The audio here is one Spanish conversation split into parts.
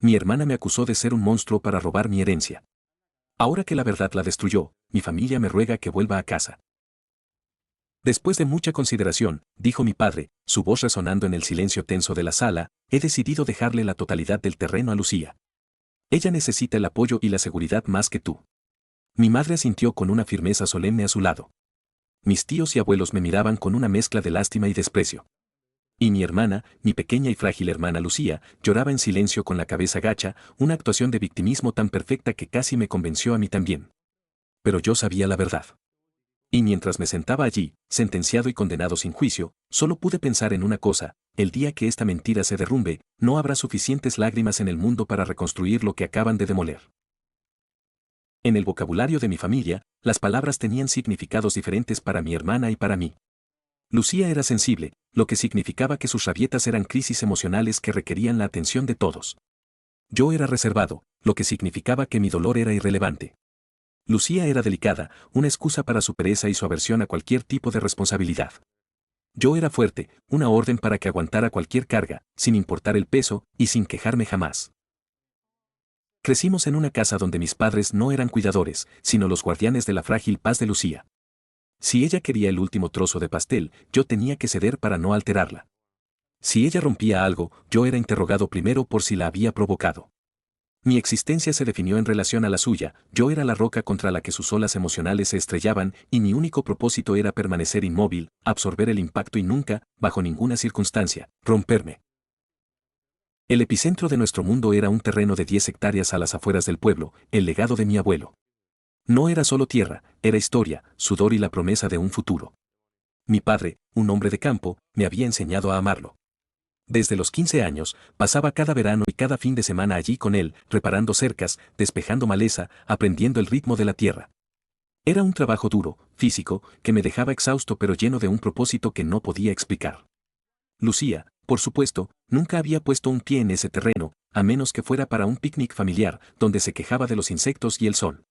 Mi hermana me acusó de ser un monstruo para robar mi herencia. Ahora que la verdad la destruyó, mi familia me ruega que vuelva a casa. Después de mucha consideración, dijo mi padre, su voz resonando en el silencio tenso de la sala, he decidido dejarle la totalidad del terreno a Lucía. Ella necesita el apoyo y la seguridad más que tú. Mi madre asintió con una firmeza solemne a su lado. Mis tíos y abuelos me miraban con una mezcla de lástima y desprecio. Y mi hermana, mi pequeña y frágil hermana Lucía, lloraba en silencio con la cabeza gacha, una actuación de victimismo tan perfecta que casi me convenció a mí también. Pero yo sabía la verdad. Y mientras me sentaba allí, sentenciado y condenado sin juicio, solo pude pensar en una cosa: el día que esta mentira se derrumbe, no habrá suficientes lágrimas en el mundo para reconstruir lo que acaban de demoler. En el vocabulario de mi familia, las palabras tenían significados diferentes para mi hermana y para mí. Lucía era sensible, lo que significaba que sus rabietas eran crisis emocionales que requerían la atención de todos. Yo era reservado, lo que significaba que mi dolor era irrelevante. Lucía era delicada, una excusa para su pereza y su aversión a cualquier tipo de responsabilidad. Yo era fuerte, una orden para que aguantara cualquier carga, sin importar el peso y sin quejarme jamás. Crecimos en una casa donde mis padres no eran cuidadores, sino los guardianes de la frágil paz de Lucía. Si ella quería el último trozo de pastel, yo tenía que ceder para no alterarla. Si ella rompía algo, yo era interrogado primero por si la había provocado. Mi existencia se definió en relación a la suya, yo era la roca contra la que sus olas emocionales se estrellaban, y mi único propósito era permanecer inmóvil, absorber el impacto y nunca, bajo ninguna circunstancia, romperme. El epicentro de nuestro mundo era un terreno de 10 hectáreas a las afueras del pueblo, el legado de mi abuelo. No era solo tierra, era historia, sudor y la promesa de un futuro. Mi padre, un hombre de campo, me había enseñado a amarlo. Desde los 15 años, pasaba cada verano y cada fin de semana allí con él, reparando cercas, despejando maleza, aprendiendo el ritmo de la tierra. Era un trabajo duro, físico, que me dejaba exhausto pero lleno de un propósito que no podía explicar. Lucía, por supuesto, nunca había puesto un pie en ese terreno, a menos que fuera para un picnic familiar, donde se quejaba de los insectos y el sol.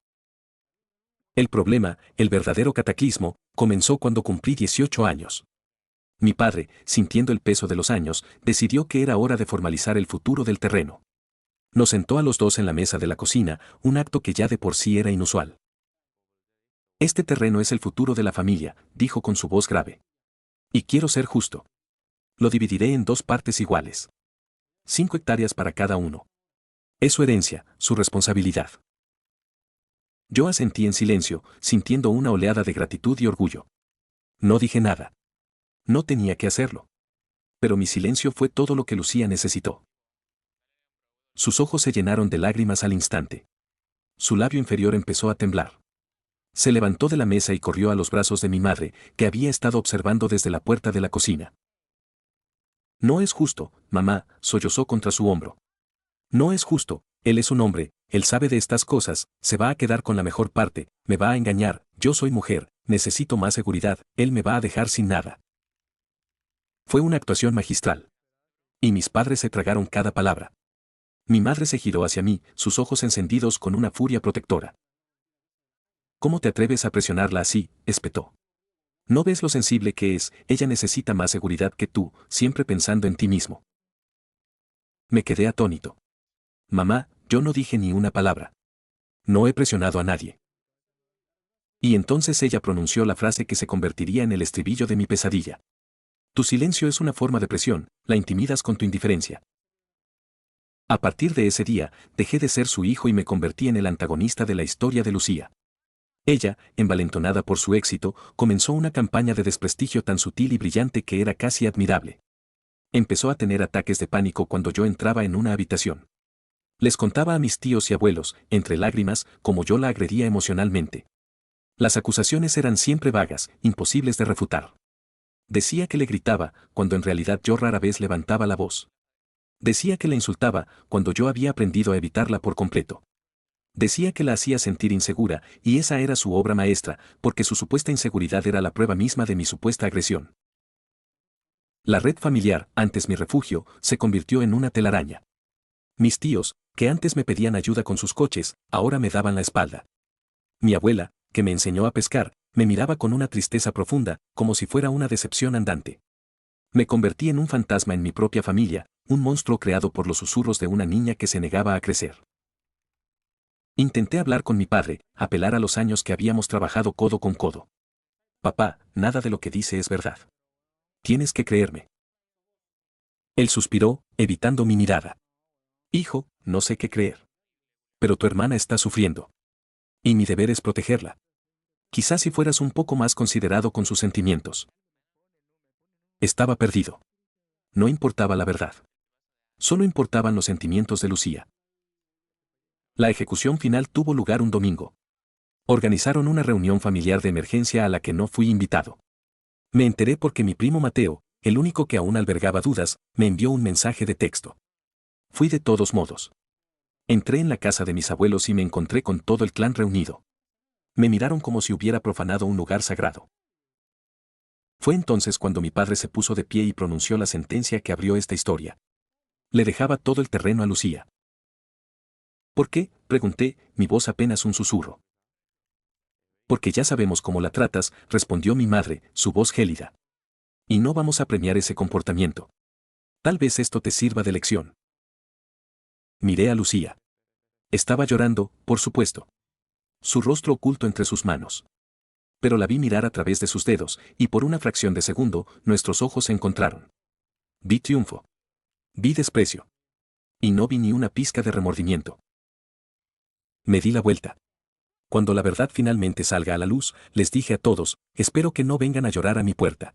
El problema, el verdadero cataclismo, comenzó cuando cumplí 18 años. Mi padre, sintiendo el peso de los años, decidió que era hora de formalizar el futuro del terreno. Nos sentó a los dos en la mesa de la cocina, un acto que ya de por sí era inusual. Este terreno es el futuro de la familia, dijo con su voz grave. Y quiero ser justo. Lo dividiré en 2 partes iguales. 5 hectáreas para cada uno. Es su herencia, su responsabilidad. Yo asentí en silencio, sintiendo una oleada de gratitud y orgullo. No dije nada. No tenía que hacerlo. Pero mi silencio fue todo lo que Lucía necesitó. Sus ojos se llenaron de lágrimas al instante. Su labio inferior empezó a temblar. Se levantó de la mesa y corrió a los brazos de mi madre, que había estado observando desde la puerta de la cocina. No es justo, mamá, sollozó contra su hombro. No es justo, él es un hombre, él sabe de estas cosas, se va a quedar con la mejor parte, me va a engañar, yo soy mujer, necesito más seguridad, él me va a dejar sin nada. Fue una actuación magistral. Y mis padres se tragaron cada palabra. Mi madre se giró hacia mí, sus ojos encendidos con una furia protectora. ¿Cómo te atreves a presionarla así?, espetó. ¿No ves lo sensible que es? Ella necesita más seguridad que tú, siempre pensando en ti mismo. Me quedé atónito. Mamá, yo no dije ni una palabra. No he presionado a nadie. Y entonces ella pronunció la frase que se convertiría en el estribillo de mi pesadilla. Tu silencio es una forma de presión, la intimidas con tu indiferencia. A partir de ese día, dejé de ser su hijo y me convertí en el antagonista de la historia de Lucía. Ella, envalentonada por su éxito, comenzó una campaña de desprestigio tan sutil y brillante que era casi admirable. Empezó a tener ataques de pánico cuando yo entraba en una habitación. Les contaba a mis tíos y abuelos, entre lágrimas, cómo yo la agredía emocionalmente. Las acusaciones eran siempre vagas, imposibles de refutar. Decía que le gritaba, cuando en realidad yo rara vez levantaba la voz. Decía que la insultaba, cuando yo había aprendido a evitarla por completo. Decía que la hacía sentir insegura, y esa era su obra maestra, porque su supuesta inseguridad era la prueba misma de mi supuesta agresión. La red familiar, antes mi refugio, se convirtió en una telaraña. Mis tíos, que antes me pedían ayuda con sus coches, ahora me daban la espalda. Mi abuela, que me enseñó a pescar, me miraba con una tristeza profunda, como si fuera una decepción andante. Me convertí en un fantasma en mi propia familia, un monstruo creado por los susurros de una niña que se negaba a crecer. Intenté hablar con mi padre, apelar a los años que habíamos trabajado codo con codo. Papá, nada de lo que dice es verdad. Tienes que creerme. Él suspiró, evitando mi mirada. Hijo, no sé qué creer. Pero tu hermana está sufriendo. Y mi deber es protegerla. Quizás si fueras un poco más considerado con sus sentimientos. Estaba perdido. No importaba la verdad. Solo importaban los sentimientos de Lucía. La ejecución final tuvo lugar un domingo. Organizaron una reunión familiar de emergencia a la que no fui invitado. Me enteré porque mi primo Mateo, el único que aún albergaba dudas, me envió un mensaje de texto. Fui de todos modos. Entré en la casa de mis abuelos y me encontré con todo el clan reunido. Me miraron como si hubiera profanado un lugar sagrado. Fue entonces cuando mi padre se puso de pie y pronunció la sentencia que abrió esta historia. Le dejaba todo el terreno a Lucía. ¿Por qué?, pregunté, mi voz apenas un susurro. Porque ya sabemos cómo la tratas, respondió mi madre, su voz gélida. Y no vamos a premiar ese comportamiento. Tal vez esto te sirva de lección. Miré a Lucía. Estaba llorando, por supuesto. Su rostro oculto entre sus manos. Pero la vi mirar a través de sus dedos, y por una fracción de segundo, nuestros ojos se encontraron. Vi triunfo. Vi desprecio. Y no vi ni una pizca de remordimiento. Me di la vuelta. Cuando la verdad finalmente salga a la luz, les dije a todos, espero que no vengan a llorar a mi puerta.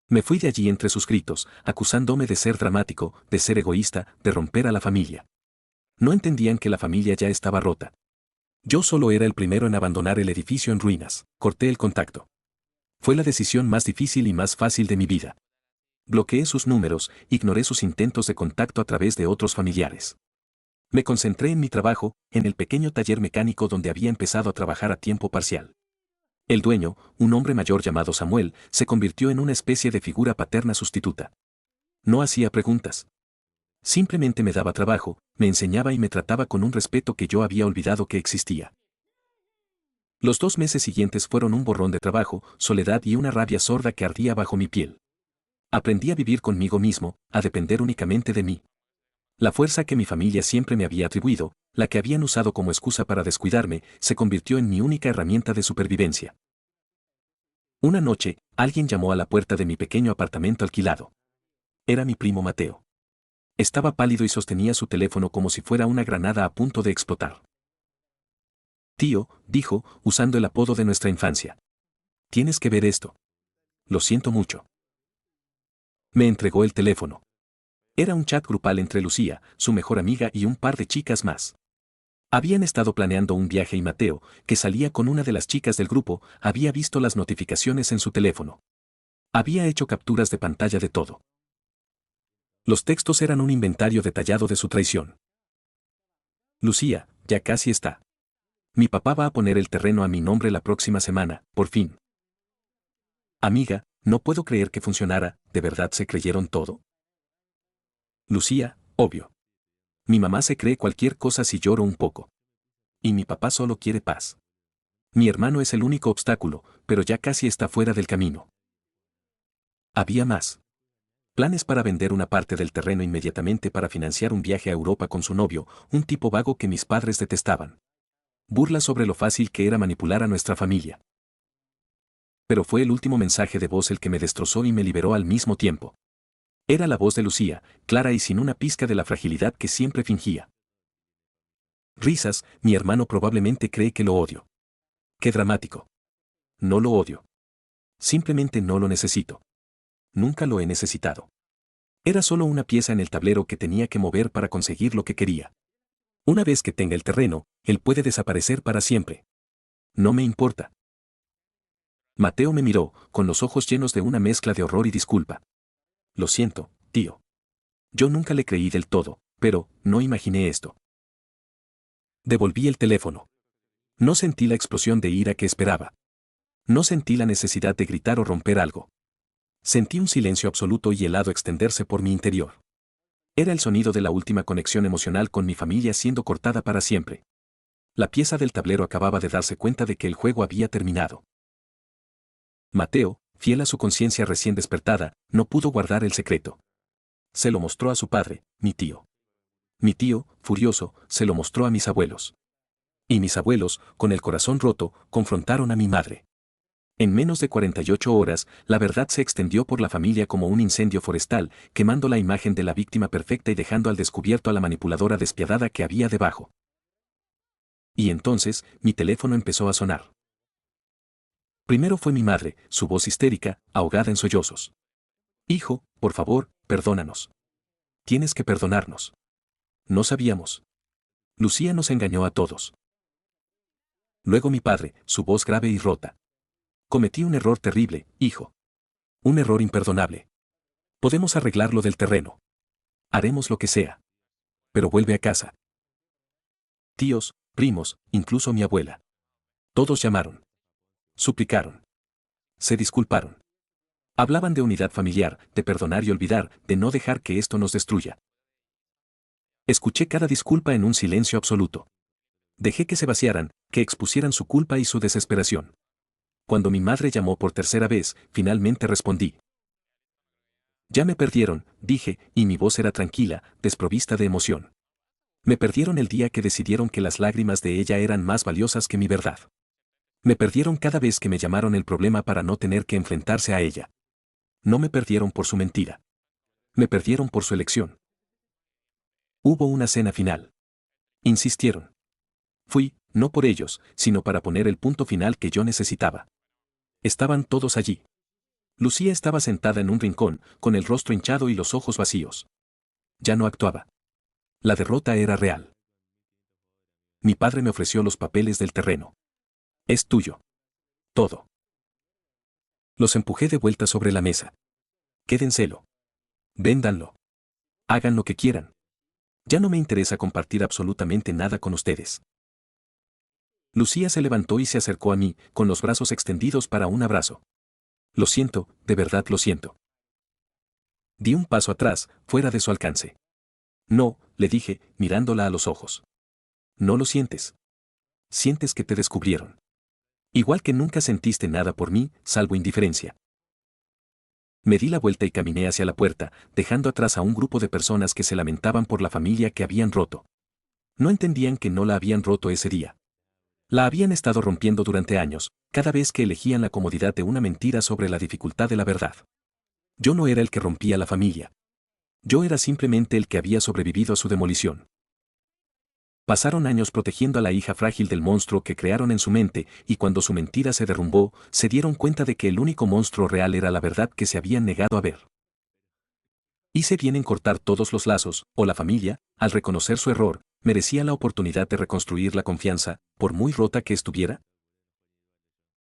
Me fui de allí entre sus gritos, acusándome de ser dramático, de ser egoísta, de romper a la familia. No entendían que la familia ya estaba rota. Yo solo era el primero en abandonar el edificio en ruinas, corté el contacto. Fue la decisión más difícil y más fácil de mi vida. Bloqueé sus números, ignoré sus intentos de contacto a través de otros familiares. Me concentré en mi trabajo, en el pequeño taller mecánico donde había empezado a trabajar a tiempo parcial. El dueño, un hombre mayor llamado Samuel, se convirtió en una especie de figura paterna sustituta. No hacía preguntas. Simplemente me daba trabajo, me enseñaba y me trataba con un respeto que yo había olvidado que existía. Los 2 meses siguientes fueron un borrón de trabajo, soledad y una rabia sorda que ardía bajo mi piel. Aprendí a vivir conmigo mismo, a depender únicamente de mí. La fuerza que mi familia siempre me había atribuido, la que habían usado como excusa para descuidarme, se convirtió en mi única herramienta de supervivencia. Una noche, alguien llamó a la puerta de mi pequeño apartamento alquilado. Era mi primo Mateo. Estaba pálido y sostenía su teléfono como si fuera una granada a punto de explotar. Tío, dijo, usando el apodo de nuestra infancia. Tienes que ver esto. Lo siento mucho. Me entregó el teléfono. Era un chat grupal entre Lucía, su mejor amiga y un par de chicas más. Habían estado planeando un viaje y Mateo, que salía con una de las chicas del grupo, había visto las notificaciones en su teléfono. Había hecho capturas de pantalla de todo. Los textos eran un inventario detallado de su traición. Lucía, ya casi está. Mi papá va a poner el terreno a mi nombre la próxima semana, por fin. Amiga, no puedo creer que funcionara, ¿de verdad se creyeron todo? Lucía, obvio. Mi mamá se cree cualquier cosa si lloro un poco. Y mi papá solo quiere paz. Mi hermano es el único obstáculo, pero ya casi está fuera del camino. Había más. Planes para vender una parte del terreno inmediatamente para financiar un viaje a Europa con su novio, un tipo vago que mis padres detestaban. Burlas sobre lo fácil que era manipular a nuestra familia. Pero fue el último mensaje de voz el que me destrozó y me liberó al mismo tiempo. Era la voz de Lucía, clara y sin una pizca de la fragilidad que siempre fingía. Risas, mi hermano probablemente cree que lo odio. Qué dramático. No lo odio. Simplemente no lo necesito. Nunca lo he necesitado. Era solo una pieza en el tablero que tenía que mover para conseguir lo que quería. Una vez que tenga el terreno, él puede desaparecer para siempre. No me importa. Mateo me miró, con los ojos llenos de una mezcla de horror y disculpa. Lo siento, tío. Yo nunca le creí del todo, pero no imaginé esto. Devolví el teléfono. No sentí la explosión de ira que esperaba. No sentí la necesidad de gritar o romper algo. Sentí un silencio absoluto y helado extenderse por mi interior. Era el sonido de la última conexión emocional con mi familia siendo cortada para siempre. La pieza del tablero acababa de darse cuenta de que el juego había terminado. Mateo, fiel a su conciencia recién despertada, no pudo guardar el secreto. Se lo mostró a su padre, mi tío. Mi tío, furioso, se lo mostró a mis abuelos. Y mis abuelos, con el corazón roto, confrontaron a mi madre. En menos de 48 horas, la verdad se extendió por la familia como un incendio forestal, quemando la imagen de la víctima perfecta y dejando al descubierto a la manipuladora despiadada que había debajo. Y entonces, mi teléfono empezó a sonar. Primero fue mi madre, su voz histérica, ahogada en sollozos. Hijo, por favor, perdónanos. Tienes que perdonarnos. No sabíamos. Lucía nos engañó a todos. Luego mi padre, su voz grave y rota. Cometí un error terrible, hijo. Un error imperdonable. Podemos arreglar lo del terreno. Haremos lo que sea. Pero vuelve a casa. Tíos, primos, incluso mi abuela. Todos llamaron. Suplicaron. Se disculparon. Hablaban de unidad familiar, de perdonar y olvidar, de no dejar que esto nos destruya. Escuché cada disculpa en un silencio absoluto. Dejé que se vaciaran, que expusieran su culpa y su desesperación. Cuando mi madre llamó por tercera vez, finalmente respondí. Ya me perdieron, dije, y mi voz era tranquila, desprovista de emoción. Me perdieron el día que decidieron que las lágrimas de ella eran más valiosas que mi verdad. Me perdieron cada vez que me llamaron el problema para no tener que enfrentarse a ella. No me perdieron por su mentira. Me perdieron por su elección. Hubo una cena final. Insistieron. Fui, no por ellos, sino para poner el punto final que yo necesitaba. Estaban todos allí. Lucía estaba sentada en un rincón, con el rostro hinchado y los ojos vacíos. Ya no actuaba. La derrota era real. Mi padre me ofreció los papeles del terreno. Es tuyo. Todo. Los empujé de vuelta sobre la mesa. Quédenselo. Véndanlo. Hagan lo que quieran. Ya no me interesa compartir absolutamente nada con ustedes. Lucía se levantó y se acercó a mí, con los brazos extendidos para un abrazo. Lo siento, de verdad lo siento. Di un paso atrás, fuera de su alcance. No, le dije, mirándola a los ojos. No lo sientes. Sientes que te descubrieron. Igual que nunca sentiste nada por mí, salvo indiferencia. Me di la vuelta y caminé hacia la puerta, dejando atrás a un grupo de personas que se lamentaban por la familia que habían roto. No entendían que no la habían roto ese día. La habían estado rompiendo durante años, cada vez que elegían la comodidad de una mentira sobre la dificultad de la verdad. Yo no era el que rompía la familia. Yo era simplemente el que había sobrevivido a su demolición. Pasaron años protegiendo a la hija frágil del monstruo que crearon en su mente, y cuando su mentira se derrumbó, se dieron cuenta de que el único monstruo real era la verdad que se habían negado a ver. Hice bien en cortar todos los lazos, o la familia, al reconocer su error, merecía la oportunidad de reconstruir la confianza, por muy rota que estuviera.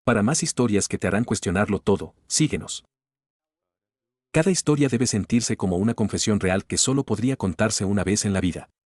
Para más historias que te harán cuestionarlo todo, síguenos. Cada historia debe sentirse como una confesión real que solo podría contarse una vez en la vida.